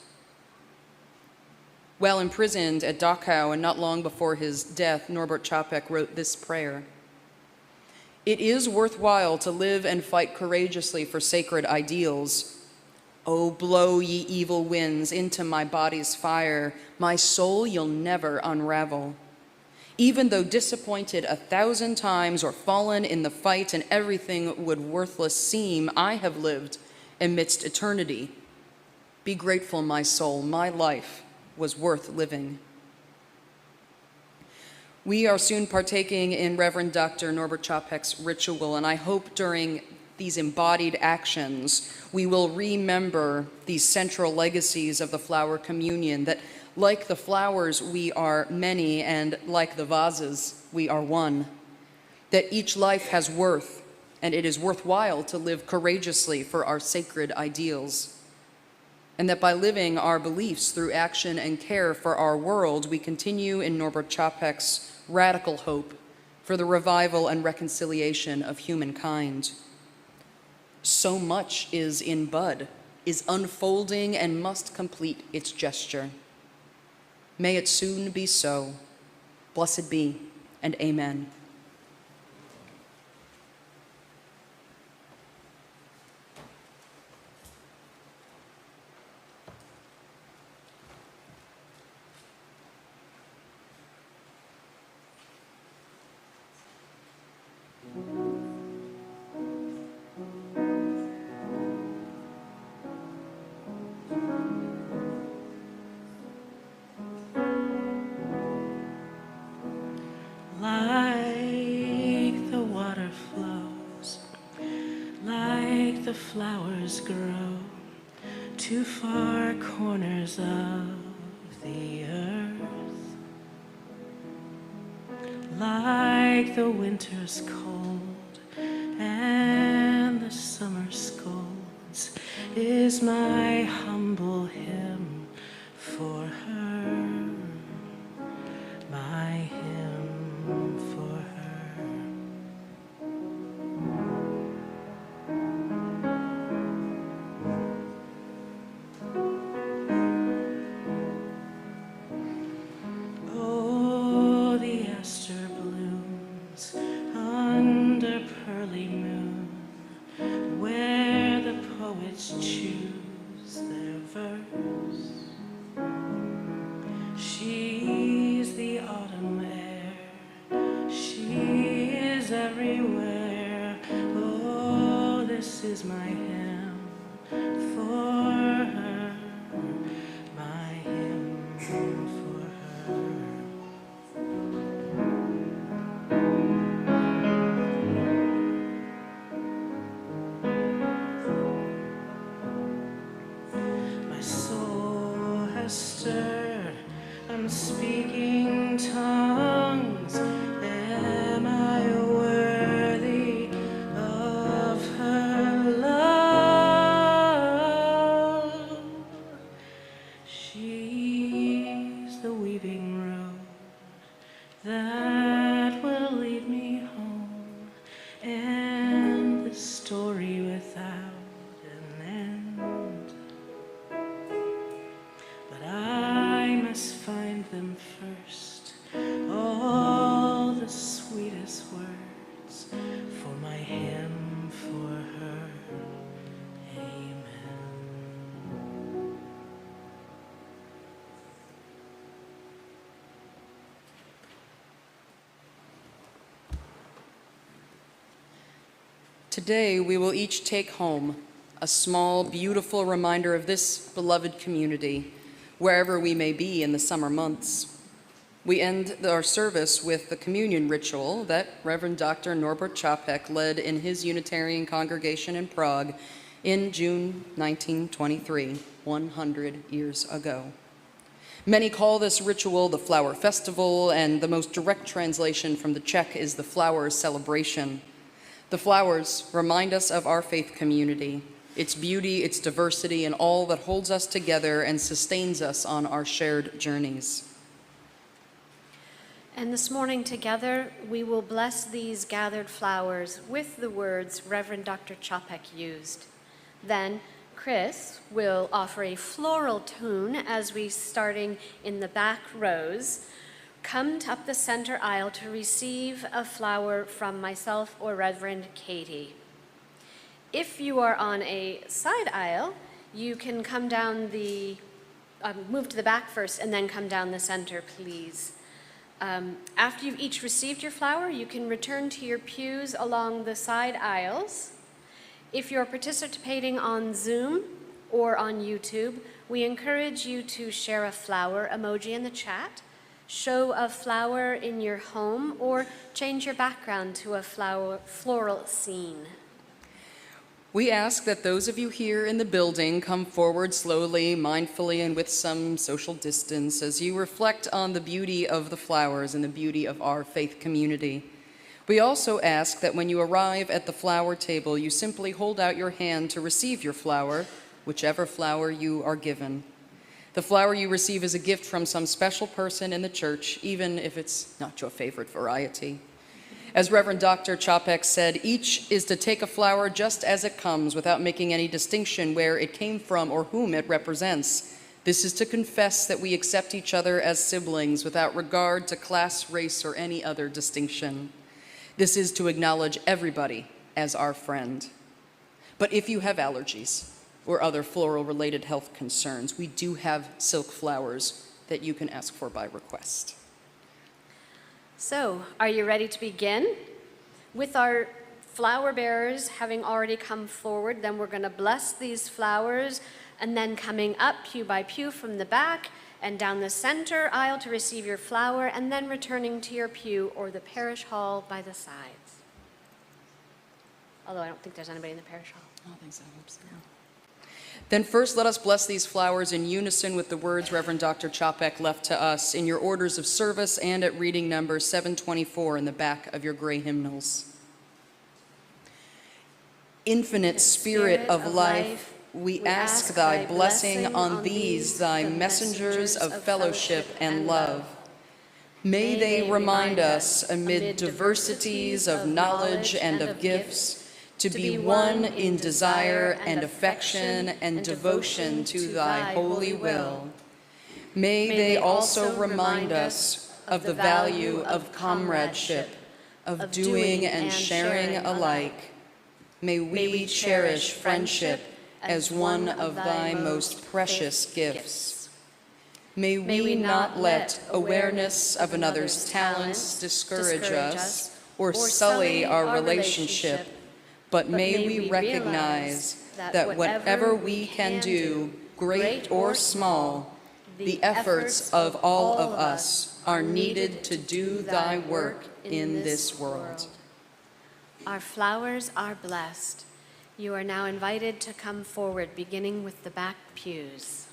While imprisoned at Dachau and not long before his death, Norbert Čapek wrote this prayer: "It is worthwhile to live and fight courageously for sacred ideals. Oh, blow ye evil winds into my body's fire, my soul you'll never unravel. Even though disappointed 1,000 times or fallen in the fight and everything would worthless seem, I have lived amidst eternity. Be grateful, my soul, my life was worth living." We are soon partaking in Reverend Dr. Norbert Čapek's ritual, and I hope during these embodied actions we will remember these central legacies of the Flower Communion, that like the flowers we are many, and like the vases we are one, that each life has worth, and it is worthwhile to live courageously for our sacred ideals, and that by living our beliefs through action and care for our world, we continue in Norbert Čapek's radical hope for the revival and reconciliation of humankind. So much is in bud, is unfolding, and must complete its gesture. May it soon be so. Blessed be, and amen. Like the water flows, like the flowers grow to far corners of the earth, like the winter's cold and the summer scolds, is my humble hymn for her, my hymn for her. Oh, the aster blooms under pearly moon, where the poets choose their verse. She's the autumn air, she is everywhere. Oh, this is my hymn for her, my hymn for her. My soul has stirred, I'm speaking tongues. Am I worthy of her love? She's the weaving road that will lead me home, and the story without an end. Today, we will each take home a small, beautiful reminder of this beloved community, wherever we may be in the summer months. We end our service with the communion ritual that Reverend Dr. Norbert Čapek led in his Unitarian congregation in Prague in June 1923, 100 years ago. Many call this ritual the Flower Festival, and the most direct translation from the Czech is the Flower Celebration. The flowers remind us of our faith community, its beauty, its diversity, and all that holds us together and sustains us on our shared journeys. And this morning together, we will bless these gathered flowers with the words Reverend Dr. Čapek used. Then Chris will offer a floral tune as we, starting in the back rows, come up the center aisle to receive a flower from myself or Reverend Katie. If you are on a side aisle, you can come down move to the back first and then come down the center, please. After you've each received your flower, you can return to your pews along the side aisles. If you're participating on Zoom or on YouTube, we encourage you to share a flower emoji in the chat, show a flower in your home, or change your background to a floral scene. We ask that those of you here in the building come forward slowly, mindfully, and with some social distance as you reflect on the beauty of the flowers and the beauty of our faith community. We also ask that when you arrive at the flower table, you simply hold out your hand to receive your flower, whichever flower you are given. The flower you receive is a gift from some special person in the church, even if it's not your favorite variety. As Reverend Dr. Čapek said, each is to take a flower just as it comes, without making any distinction where it came from or whom it represents. This is to confess that we accept each other as siblings without regard to class, race, or any other distinction. This is to acknowledge everybody as our friend. But if you have allergies or other floral-related health concerns, we do have silk flowers that you can ask for by request. So, are you ready to begin? With our flower bearers having already come forward, then we're going to bless these flowers, and then coming up pew by pew from the back and down the center aisle to receive your flower, and then returning to your pew or the parish hall by the sides. Although I don't think there's anybody in the parish hall. I don't think so. No. Then first, let us bless these flowers in unison with the words Reverend Dr. Čapek left to us in your orders of service and at reading number 724 in the back of your gray hymnals. Infinite Spirit of life, we ask thy blessing on these, thy messengers of fellowship and love. May they remind us, amid diversities of knowledge and of gifts, to be one in desire and affection and devotion to thy holy will. May they also remind us of the value of comradeship, of doing and sharing alike. May we cherish friendship as one of thy most precious gifts. May we not let awareness of another's talents discourage us or sully our relationship, but may we recognize that whatever we can do, great or small, the efforts of all of us are needed to do thy work in this world. Our flowers are blessed. You are now invited to come forward, beginning with the back pews.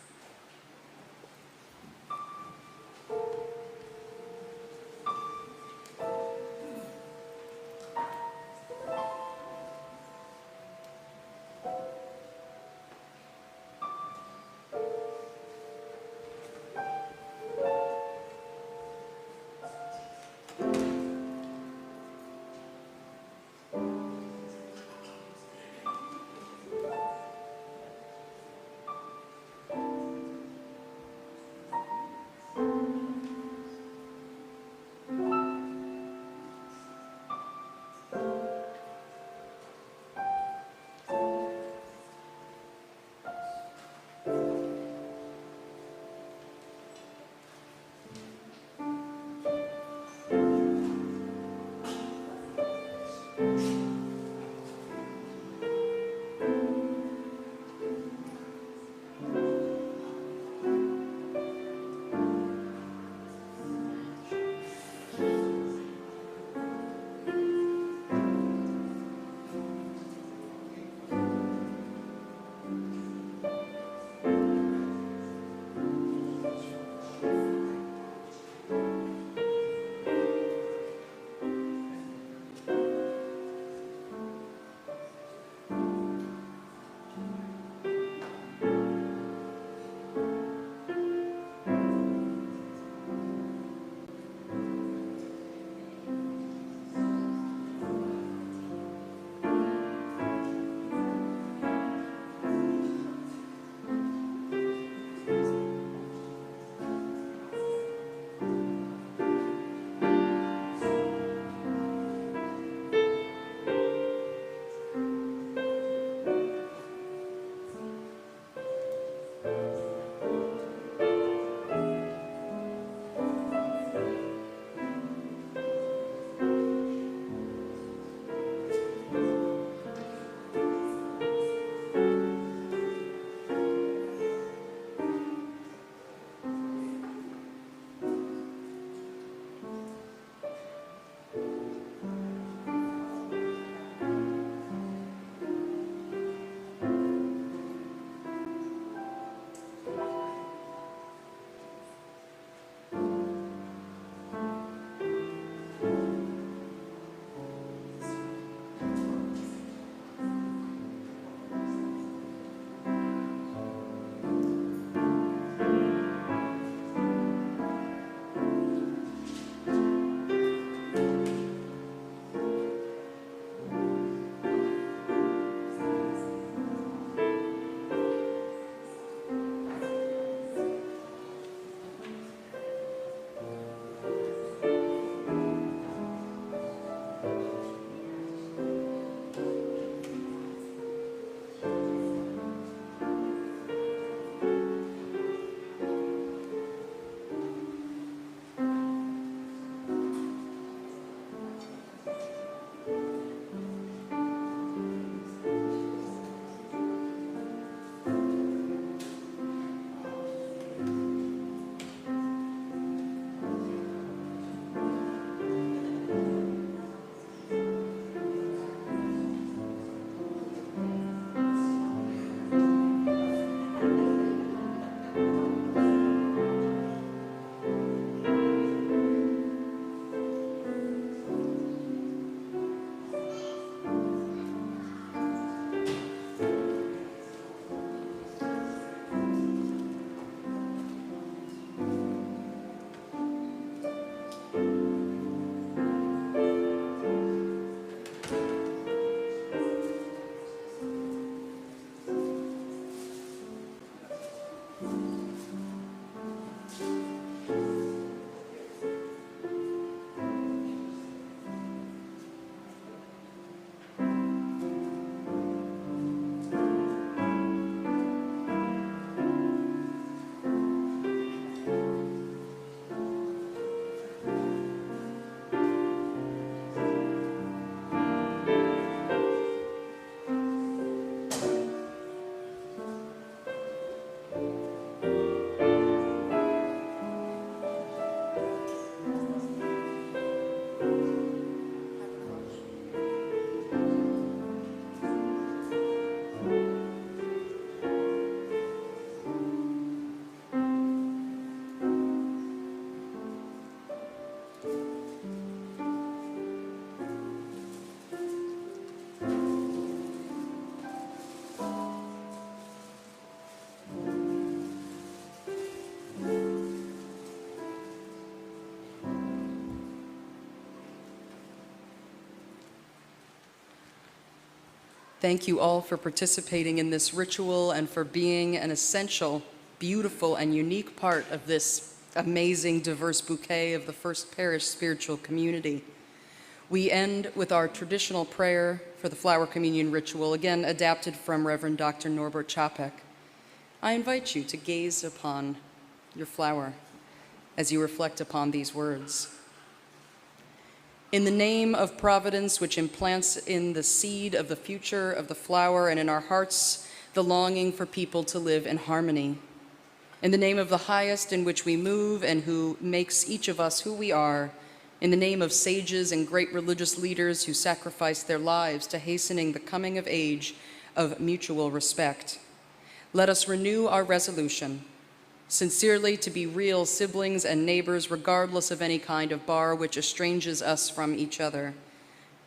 Thank you all for participating in this ritual and for being an essential, beautiful, and unique part of this amazing, diverse bouquet of the First Parish spiritual community. We end with our traditional prayer for the flower communion ritual, again adapted from Reverend Dr. Norbert Čapek. I invite you to gaze upon your flower as you reflect upon these words. In the name of Providence, which implants in the seed of the future of the flower and in our hearts the longing for people to live in harmony. In the name of the highest in which we move and who makes each of us who we are, in the name of sages and great religious leaders who sacrificed their lives to hastening the coming of age of mutual respect, let us renew our resolution, sincerely to be real siblings and neighbors regardless of any kind of bar which estranges us from each other.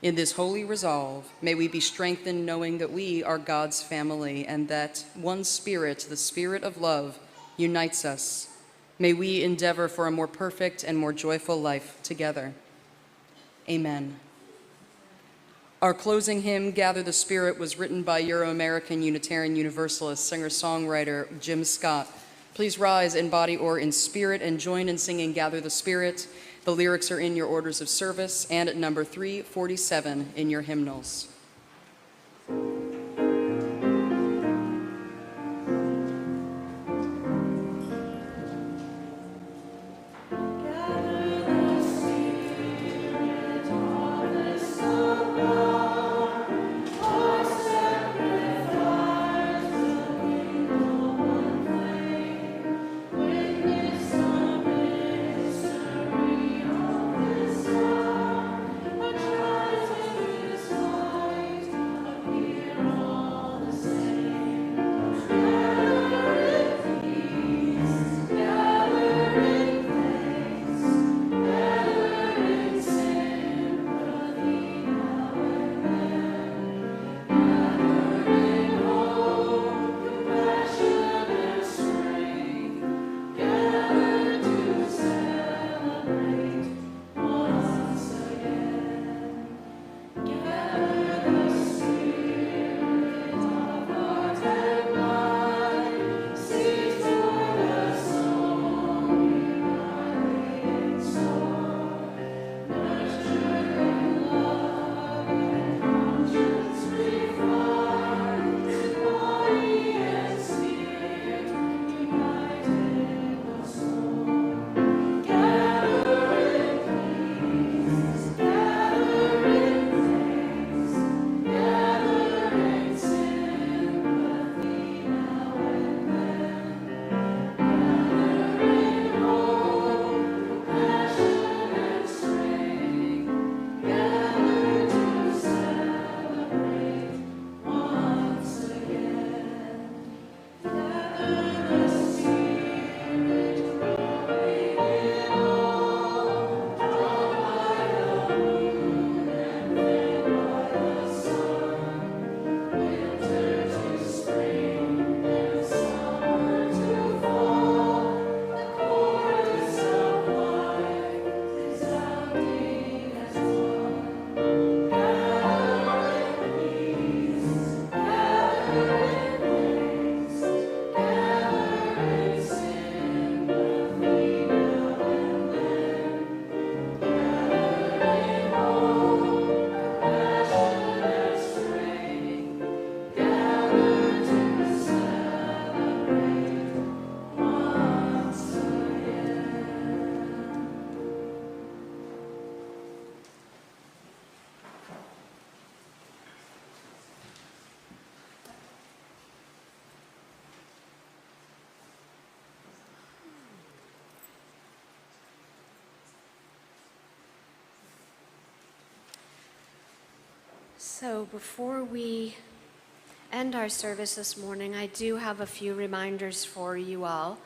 In this holy resolve, may we be strengthened knowing that we are God's family and that one Spirit, the Spirit of love, unites us. May we endeavor for a more perfect and more joyful life together. Amen. Our closing hymn, Gather the Spirit, was written by Euro-American Unitarian Universalist singer-songwriter Jim Scott. Please rise in body or in spirit and join in singing Gather the Spirit. The lyrics are in your orders of service and at number 347 in your hymnals. So before we end our service this morning, I do have a few reminders for you all.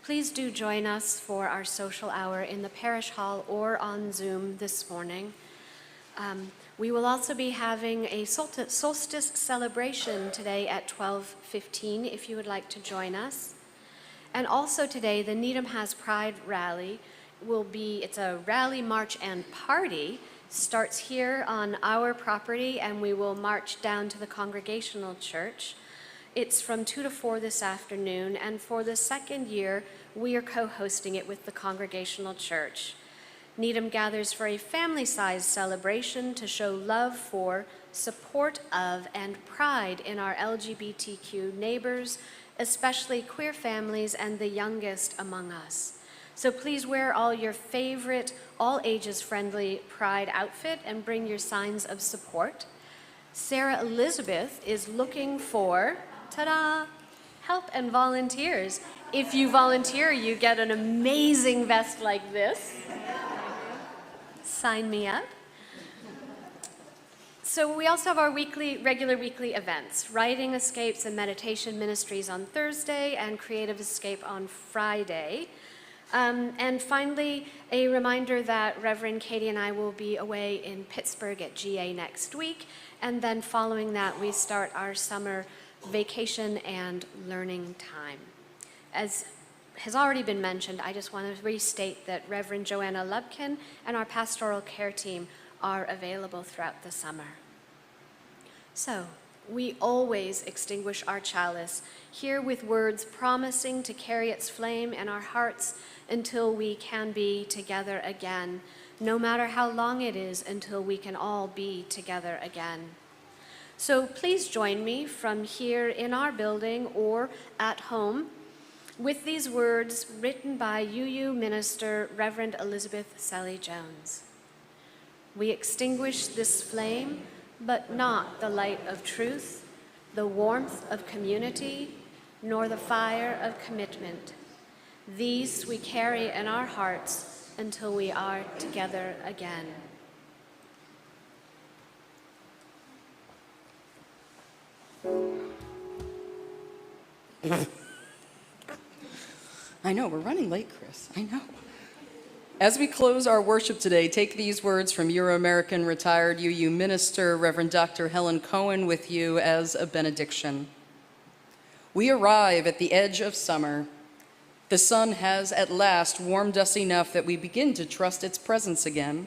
Please do join us for our social hour in the parish hall or on Zoom this morning. We will also be having a solstice celebration today at 12:15 if you would like to join us. And also today, the Needham Has Pride rally it's a rally, march, and party starts here on our property, and we will march down to the Congregational Church. It's from 2 to 4 this afternoon, and for the second year, we are co-hosting it with the Congregational Church. Needham gathers for a family-sized celebration to show love for, support of, and pride in our LGBTQ neighbors, especially queer families and the youngest among us. So please wear all your favorite, all ages friendly pride outfit and bring your signs of support. Sarah Elizabeth is looking for, ta-da, help and volunteers. If you volunteer, you get an amazing vest like this. Sign me up. So we also have our regular weekly events, Writing Escapes and Meditation Ministries on Thursday and Creative Escape on Friday. And finally, a reminder that Reverend Katie and I will be away in Pittsburgh at GA next week, and then following that, we start our summer vacation and learning time. As has already been mentioned, I just want to restate that Reverend Joanna Lubkin and our pastoral care team are available throughout the summer. So, we always extinguish our chalice, here with words promising to carry its flame in our hearts until we can be together again, no matter how long it is until we can all be together again. So please join me from here in our building or at home with these words written by UU minister Reverend Elizabeth Sally Jones. We extinguish this flame, but not the light of truth, the warmth of community, nor the fire of commitment. These we carry in our hearts until we are together again. I know, we're running late, Chris. I know. As we close our worship today, take these words from Euro-American retired UU minister, Reverend Dr. Helen Cohen, with you as a benediction. We arrive at the edge of summer. The sun has at last warmed us enough that we begin to trust its presence again.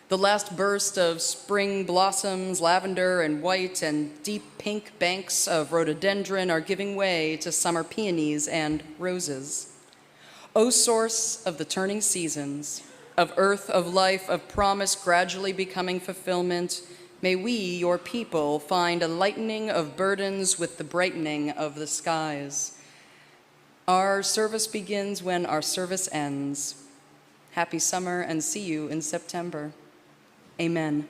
The last burst of spring blossoms, lavender and white and deep pink banks of rhododendron are giving way to summer peonies and roses. O source of the turning seasons, of earth, of life, of promise gradually becoming fulfillment, may we, your people, find a lightening of burdens with the brightening of the skies. Our service begins when our service ends. Happy summer and see you in September. Amen.